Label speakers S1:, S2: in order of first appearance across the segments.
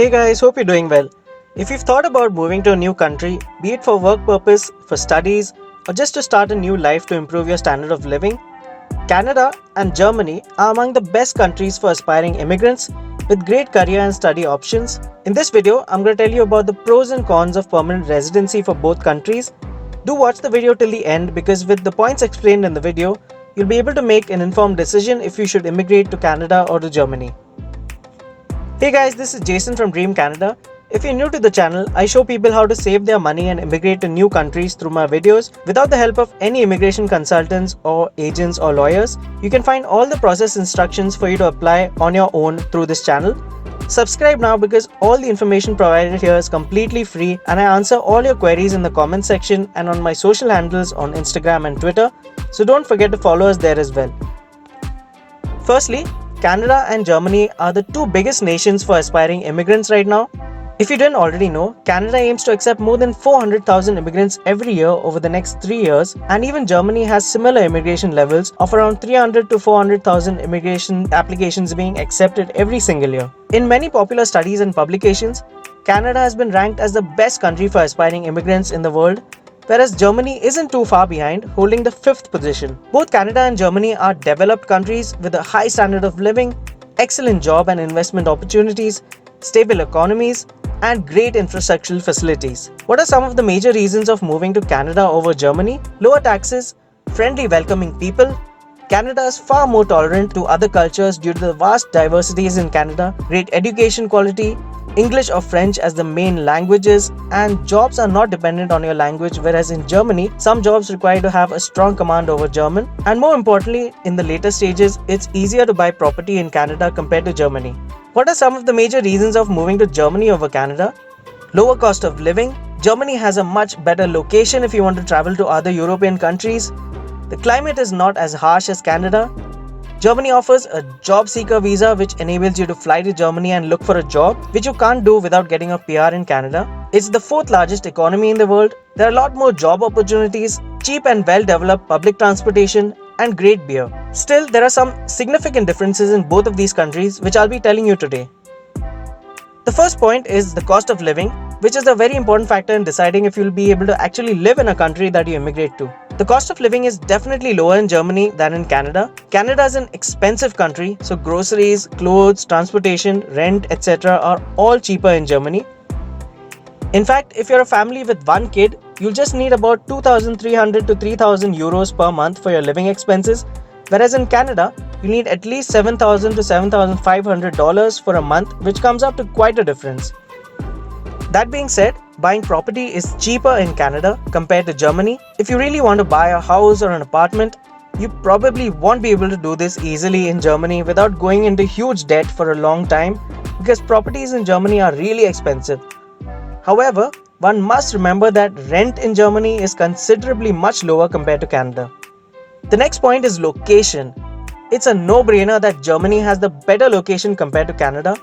S1: Hey guys, hope you're doing well. If you've thought about moving to a new country, be it for work purpose, for studies, or just to start a new life to improve your standard of living, Canada and Germany are among the best countries for aspiring immigrants with great career and study options. In this video, I'm going to tell you about the pros and cons of permanent residency for both countries. Do watch the video till the end because with the points explained in the video, you'll be able to make an informed decision if you should immigrate to Canada or to Germany. Hey guys, this is Jason from Dream Canada. If you're new to the channel, I show people how to save their money and immigrate to new countries through my videos without the help of any immigration consultants or agents or lawyers. You can find all the process instructions for you to apply on your own through this channel. Subscribe now because all the information provided here is completely free and I answer all your queries in the comment section and on my social handles on Instagram and Twitter. So don't forget to follow us there as well. Firstly, Canada and Germany are the two biggest nations for aspiring immigrants right now. If you didn't already know, Canada aims to accept more than 400,000 immigrants every year over the next 3 years, and even Germany has similar immigration levels of around 300 to 400,000 immigration applications being accepted every single year. In many popular studies and publications, Canada has been ranked as the best country for aspiring immigrants in the world, whereas Germany isn't too far behind, holding the 5th position. Both Canada and Germany are developed countries with a high standard of living, excellent job and investment opportunities, stable economies, and great infrastructural facilities. What are some of the major reasons of moving to Canada over Germany? Lower taxes, friendly welcoming people. Canada is far more tolerant to other cultures due to the vast diversities in Canada, great education quality, English or French as the main languages, and jobs are not dependent on your language, whereas in Germany, some jobs require you to have a strong command over German. And more importantly, in the later stages, it's easier to buy property in Canada compared to Germany. What are some of the major reasons of moving to Germany over Canada? Lower cost of living. Germany has a much better location if you want to travel to other European countries. The climate is not as harsh as Canada. Germany offers a job seeker visa which enables you to fly to Germany and look for a job, which you can't do without getting a PR in Canada. It's the 4th largest economy in the world. There are a lot more job opportunities, cheap and well-developed public transportation, and great beer. Still, there are some significant differences in both of these countries which I'll be telling you today. The first point is the cost of living, which is a very important factor in deciding if you'll be able to actually live in a country that you immigrate to. The cost of living is definitely lower in Germany than in Canada. Canada is an expensive country, so groceries, clothes, transportation, rent, etc. are all cheaper in Germany. In fact, if you're a family with one kid, you'll just need about 2,300 to 3,000 euros per month for your living expenses, whereas in Canada, you need at least $7,000 to $7,500 for a month, which comes up to quite a difference. That being said, buying property is cheaper in Canada compared to Germany. If you really want to buy a house or an apartment, you probably won't be able to do this easily in Germany without going into huge debt for a long time because properties in Germany are really expensive. However, one must remember that rent in Germany is considerably much lower compared to Canada. The next point is location. It's a no-brainer that Germany has the better location compared to Canada.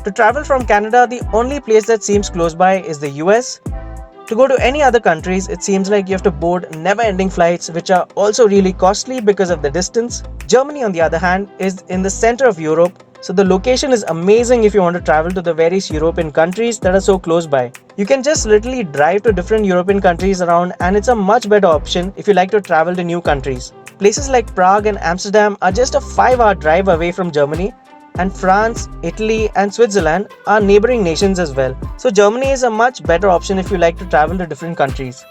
S1: To travel from Canada, the only place that seems close by is the US. To go to any other countries, it seems like you have to board never-ending flights, which are also really costly because of the distance. Germany, on the other hand, is in the center of Europe, so the location is amazing if you want to travel to the various European countries that are so close by. You can just literally drive to different European countries around, and it's a much better option if you like to travel to new countries. Places like Prague and Amsterdam are just a 5-hour drive away from Germany, and France, Italy, and Switzerland are neighboring nations as well. So Germany is a much better option if you like to travel to different countries.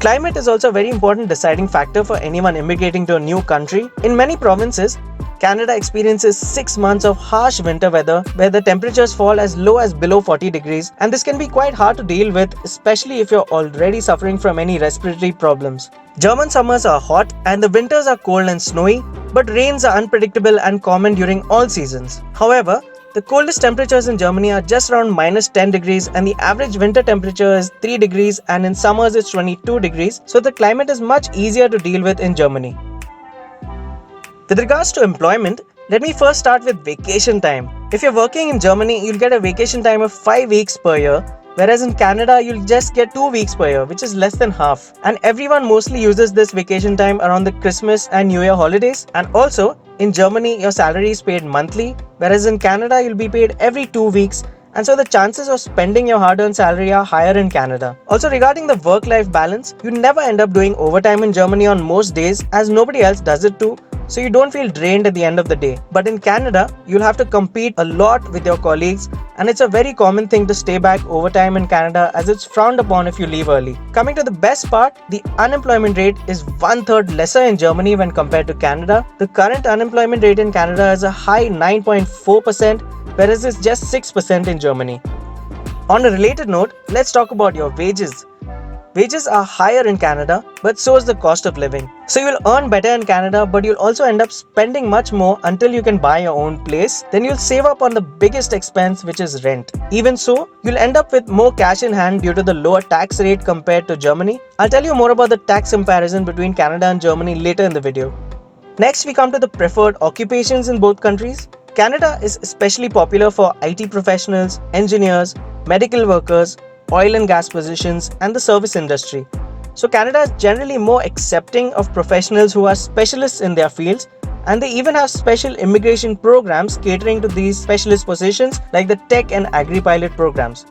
S1: Climate is also a very important deciding factor for anyone immigrating to a new country. In many provinces, Canada experiences 6 months of harsh winter weather where the temperatures fall as low as below 40 degrees, and this can be quite hard to deal with, especially if you're already suffering from any respiratory problems. German summers are hot and the winters are cold and snowy, but rains are unpredictable and common during all seasons. However, the coldest temperatures in Germany are just around -10 degrees and the average winter temperature is 3 degrees and in summers it's 22 degrees, so the climate is much easier to deal with in Germany. With regards to employment, let me first start with vacation time. If you're working in Germany, you'll get a vacation time of 5 weeks per year, whereas in Canada, you'll just get 2 weeks per year, which is less than half. And everyone mostly uses this vacation time around the Christmas and New Year holidays. And also, in Germany, your salary is paid monthly, whereas in Canada, you'll be paid every 2 weeks and so the chances of spending your hard-earned salary are higher in Canada. Also, regarding the work-life balance, you never end up doing overtime in Germany on most days as nobody else does it too, so you don't feel drained at the end of the day. But in Canada, you'll have to compete a lot with your colleagues, and it's a very common thing to stay back overtime in Canada as it's frowned upon if you leave early. Coming to the best part, the unemployment rate is 1/3 lesser in Germany when compared to Canada. The current unemployment rate in Canada is a high 9.4%, whereas it's just 6% in Germany. On a related note, let's talk about your wages. Wages are higher in Canada, but so is the cost of living. So you'll earn better in Canada, but you'll also end up spending much more until you can buy your own place. Then you'll save up on the biggest expense, which is rent. Even so, you'll end up with more cash in hand due to the lower tax rate compared to Germany. I'll tell you more about the tax comparison between Canada and Germany later in the video. Next, we come to the preferred occupations in both countries. Canada is especially popular for IT professionals, engineers, medical workers, oil and gas positions, and the service industry. So Canada is generally more accepting of professionals who are specialists in their fields, and they even have special immigration programs catering to these specialist positions like the tech and agri-pilot programs.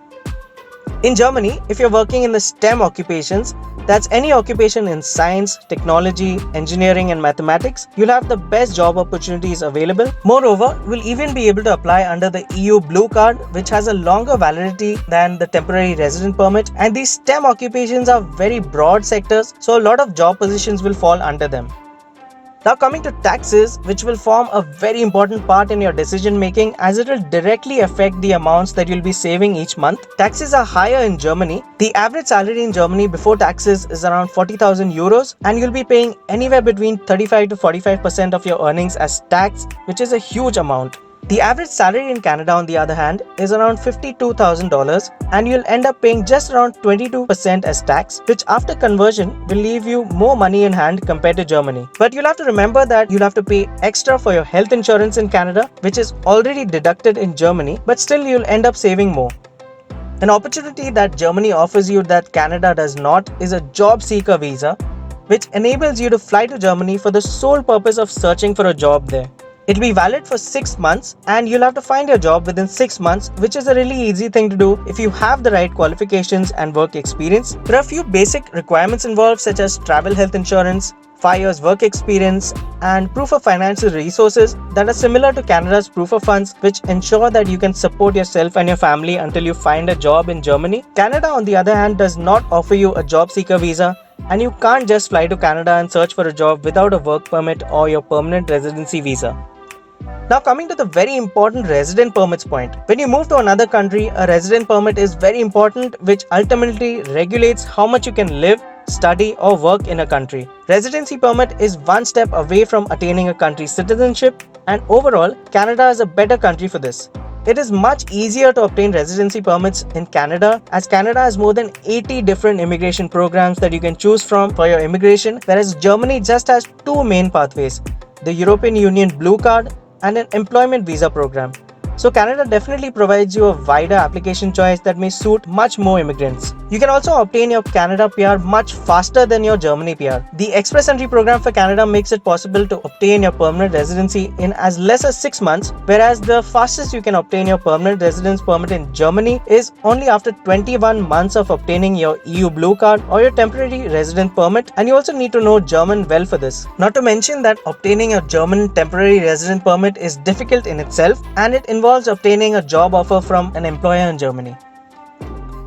S1: In Germany, if you're working in the STEM occupations, that's any occupation in science, technology, engineering and mathematics, you'll have the best job opportunities available. Moreover, you'll even be able to apply under the EU Blue Card, which has a longer validity than the temporary resident permit, and these STEM occupations are very broad sectors, so a lot of job positions will fall under them. Now coming to taxes, which will form a very important part in your decision making as it will directly affect the amounts that you'll be saving each month. Taxes are higher in Germany. The average salary in Germany before taxes is around 40,000 euros, and you'll be paying anywhere between 35 to 45% of your earnings as tax, which is a huge amount. The average salary in Canada, on the other hand, is around $52,000, and you'll end up paying just around 22% as tax, which after conversion will leave you more money in hand compared to Germany. But you'll have to remember that you'll have to pay extra for your health insurance in Canada, which is already deducted in Germany, but still you'll end up saving more. An opportunity that Germany offers you that Canada does not is a job seeker visa, which enables you to fly to Germany for the sole purpose of searching for a job there. It'll be valid for 6 months, and you'll have to find your job within 6 months, which is a really easy thing to do if you have the right qualifications and work experience. There are a few basic requirements involved, such as travel health insurance, 5 years work experience, and proof of financial resources that are similar to Canada's proof of funds, which ensure that you can support yourself and your family until you find a job in Germany. Canada, on the other hand, does not offer you a job seeker visa, and you can't just fly to Canada and search for a job without a work permit or your permanent residency visa. Now coming to the very important resident permits point. When you move to another country, a resident permit is very important, which ultimately regulates how much you can live, study or work in a country. Residency permit is one step away from attaining a country's citizenship, and overall, Canada is a better country for this. It is much easier to obtain residency permits in Canada, as Canada has more than 80 different immigration programs that you can choose from for your immigration, whereas Germany just has 2 main pathways: the European Union Blue Card and an employment visa program. So Canada definitely provides you a wider application choice that may suit much more immigrants. You can also obtain your Canada PR much faster than your Germany PR. The Express Entry program for Canada makes it possible to obtain your permanent residency in as less as 6 months, whereas the fastest you can obtain your permanent residence permit in Germany is only after 21 months of obtaining your EU Blue Card or your temporary resident permit, and you also need to know German well for this. Not to mention that obtaining a German temporary resident permit is difficult in itself, and it involves obtaining a job offer from an employer in Germany.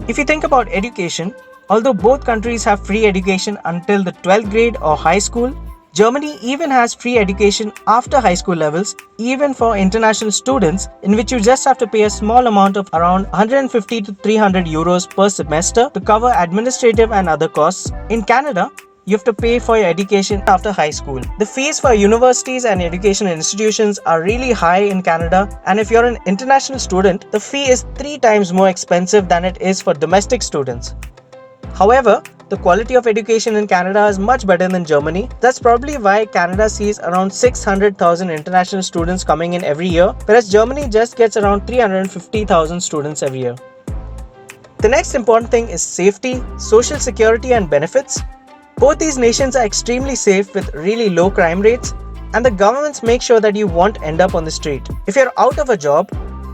S1: If you think about education, although both countries have free education until the 12th grade or high school, Germany even has free education after high school levels, even for international students, in which you just have to pay a small amount of around 150 to 300 euros per semester to cover administrative and other costs. In Canada, you have to pay for your education after high school. The fees for universities and educational institutions are really high in Canada, and if you're an international student, the fee is 3 times more expensive than it is for domestic students. However, the quality of education in Canada is much better than Germany. That's probably why Canada sees around 600,000 international students coming in every year, whereas Germany just gets around 350,000 students every year. The next important thing is safety, social security and benefits. Both these nations are extremely safe with really low crime rates, and the governments make sure that you won't end up on the street. If you're out of a job,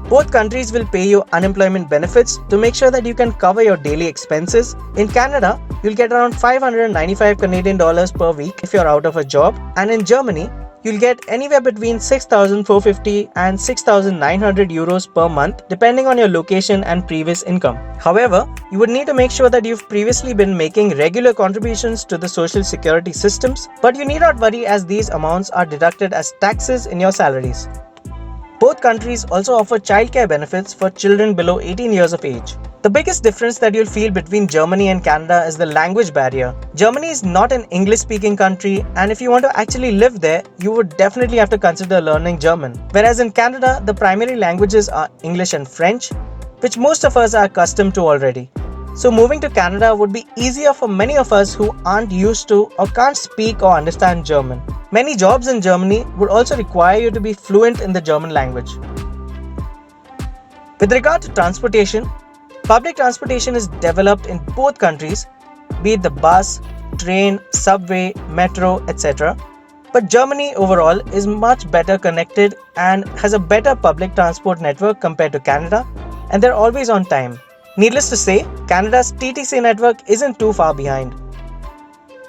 S1: Both countries will pay you unemployment benefits to make sure that you can cover your daily expenses. In Canada, you'll get around 595 Canadian dollars per week if you're out of a job, and in Germany, you'll get anywhere between 6,450 and 6,900 euros per month depending on your location and previous income. However, you would need to make sure that you've previously been making regular contributions to the social security systems, but you need not worry as these amounts are deducted as taxes in your salaries. Both countries also offer childcare benefits for children below 18 years of age. The biggest difference that you'll feel between Germany and Canada is the language barrier. Germany is not an English-speaking country, and if you want to actually live there, you would definitely have to consider learning German. Whereas in Canada, the primary languages are English and French, which most of us are accustomed to already. So moving to Canada would be easier for many of us who aren't used to or can't speak or understand German. Many jobs in Germany would also require you to be fluent in the German language. With regard to transportation, public transportation is developed in both countries, be it the bus, train, subway, metro, etc. But Germany overall is much better connected and has a better public transport network compared to Canada, and they're always on time. Needless to say, Canada's TTC network isn't too far behind.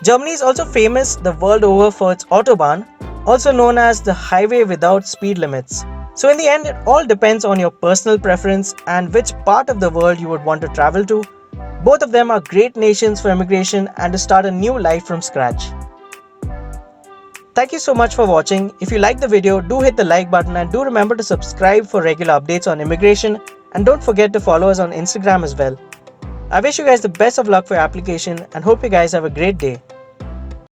S1: Germany is also famous the world over for its Autobahn, also known as the highway without speed limits. So in the end, it all depends on your personal preference and which part of the world you would want to travel to. Both of them are great nations for immigration and to start a new life from scratch. Thank you so much for watching. If you liked the video, do hit the like button and do remember to subscribe for regular updates on immigration, and don't forget to follow us on Instagram as well. I wish you guys the best of luck for your application and hope you guys have a great day.